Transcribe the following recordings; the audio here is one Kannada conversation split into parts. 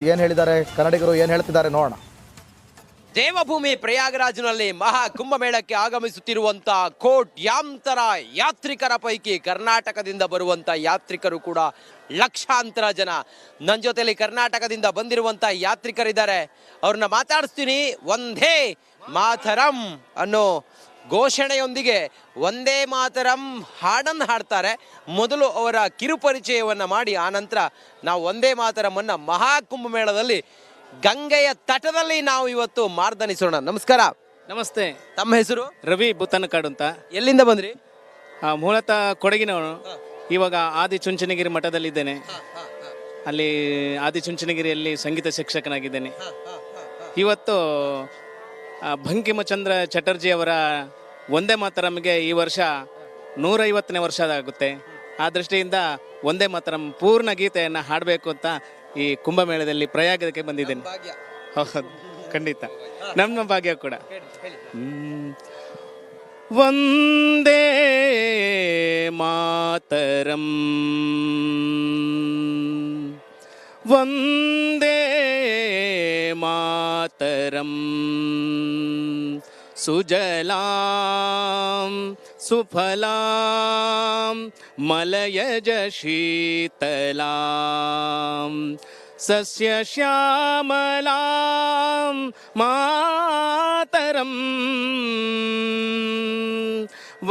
ಏನು ಹೇಳಿದ್ದಾರೆ ಕನ್ನಡಿಗರು, ಏನು ಹೇಳ್ತಿದ್ದಾರೆ ನೋಡೋಣ. ದೇವಭೂಮಿ ಪ್ರಯಾಗರಾಜ್ನಲ್ಲಿ ಮಹಾ ಕುಂಭಮೇಳಕ್ಕೆ ಆಗಮಿಸುತ್ತಿರುವಂತ ಕೋಟ್ಯಾಂತರ ಯಾತ್ರಿಕರ ಪೈಕಿ ಕರ್ನಾಟಕದಿಂದ ಬರುವಂತ ಯಾತ್ರಿಕರು ಕೂಡ ಲಕ್ಷಾಂತರ ಜನ. ನನ್ನ ಜೊತೆಲಿ ಕರ್ನಾಟಕದಿಂದ ಬಂದಿರುವಂತ ಯಾತ್ರಿಕರಿದ್ದಾರೆ, ಅವ್ರನ್ನ ಮಾತಾಡಿಸ್ತೀನಿ. ವಂದೇ ಮಾತರಂ ಅನ್ನೋ ಘೋಷಣೆಯೊಂದಿಗೆ ವಂದೇ ಮಾತರಂ ಹಾಡನ್ನು ಹಾಡ್ತಾರೆ. ಮೊದಲು ಅವರ ಕಿರುಪರಿಚಯವನ್ನು ಮಾಡಿ ಆನಂತರ ನಾವು ವಂದೇ ಮಾತರಮನ್ನು ಮಹಾಕುಂಭಮೇಳದಲ್ಲಿ ಗಂಗೆಯ ತಟದಲ್ಲಿ ನಾವು ಇವತ್ತು ಮಾರ್ದನಿಸೋಣ. ನಮಸ್ಕಾರ. ನಮಸ್ತೆ. ತಮ್ಮ ಹೆಸರು? ರವಿ ಬುತ್ತನಕಾಡು ಅಂತ. ಎಲ್ಲಿಂದ ಬಂದ್ರಿ? ಮೂಲತಃ ಕೊಡಗಿನವನು. ಇವಾಗ ಆದಿಚುಂಚನಗಿರಿ ಮಠದಲ್ಲಿದ್ದೇನೆ. ಅಲ್ಲಿ ಆದಿಚುಂಚನಗಿರಿಯಲ್ಲಿ ಸಂಗೀತ ಶಿಕ್ಷಕನಾಗಿದ್ದೇನೆ. ಇವತ್ತು ಬಂಕಿಮಚಂದ್ರ ಚಟರ್ಜಿ ಅವರ ವಂದೇ ಮಾತರಂಗೆ ಈ ವರ್ಷ 150ನೇ ವರ್ಷ ಆಗುತ್ತೆ. ಆ ದೃಷ್ಟಿಯಿಂದ ವಂದೇ ಮಾತರಂ ಪೂರ್ಣ ಗೀತೆಯನ್ನು ಹಾಡಬೇಕು ಅಂತ ಈ ಕುಂಭಮೇಳದಲ್ಲಿ ಪ್ರಯಾಗಕ್ಕೆ ಬಂದಿದ್ದೇನೆ. ಹೌದು, ಖಂಡಿತ ನಮ್ಮ ಭಾಗ್ಯ ಕೂಡ. ವಂದೇ ಮಾತರಂ ವಂದೇ ಮಾತರಂ ಸುಜಲಾಂ ಸುಫಲಾಂ ಮಲಯಜ ಶೀತಲಾಂ ಸಸ್ಯ ಶ್ಯಾಮಲಾಂ ಮಾತರಂ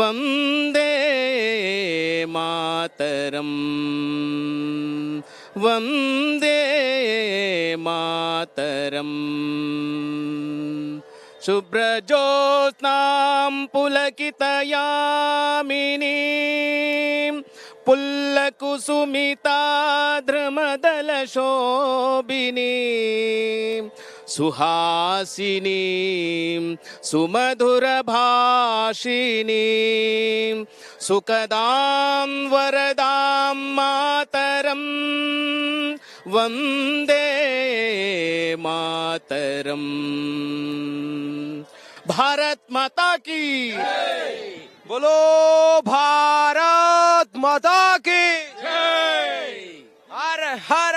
ವಂದೇ ಮಾತರಂ ವಂದೇ ಮಾತರಂ ಶುಭ್ರಜ್ಯೋತ್ಸ್ನಾಂ ಪುಲಕಿತಯಾಮಿನೀಂ ಪುಲ್ಲಕುಸುಮಿತಾದ್ರಮದಲಶೋಭಿನೀಂ ಸುಹಾಸಿನೀಂ ಸುಮಧುರಭಾಷಿಣೀಂ ಸುಖದಾಂ ವರದಾಂ ಮಾತರಂ ವಂದೇ ಮಾತರಂ. ಭಾರತ್ ಮಾತಾ ಕಿ बोलो भारत माता की हर हर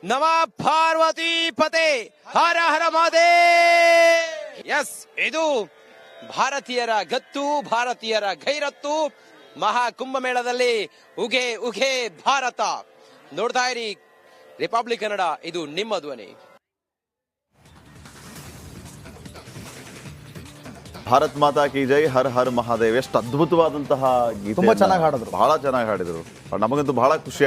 नमः पार्वती पते हर हर महादेव. ಎಸ್, ಇದು ಭಾರತೀಯರ ಗತ್ತು, ಭಾರತೀಯರ ಗೈರತ್ತು. ಮಹಾ ಕುಂಭಮೇಳದಲ್ಲಿ ಉಗೆ ಉಗೆ ಭಾರತ. ನೋಡ್ತಾ ಇರಿ ರಿಪಬ್ಲಿಕ್ ಕನ್ನಡ, ಇದು ನಿಮ್ಮ ಧ್ವನಿ. ಭಾರತ್ ಮಾತಾ ಕಿ ಜೈ, ಹರ್ ಹರ್ ಮಹಾದೇವ್. ಎಷ್ಟು ಅದ್ಭುತವಾದಂತಹ ಗೀತೆ, ತುಂಬಾ ಚೆನ್ನಾಗಿ ಹಾಡಿದ್ರು. ಬಹಳ ಚೆನ್ನಾಗಿ ಹಾಡಿದ್ರು. ನಮಗಂತೂ ಬಹಳ ಖುಷಿ ಆಯ್ತು.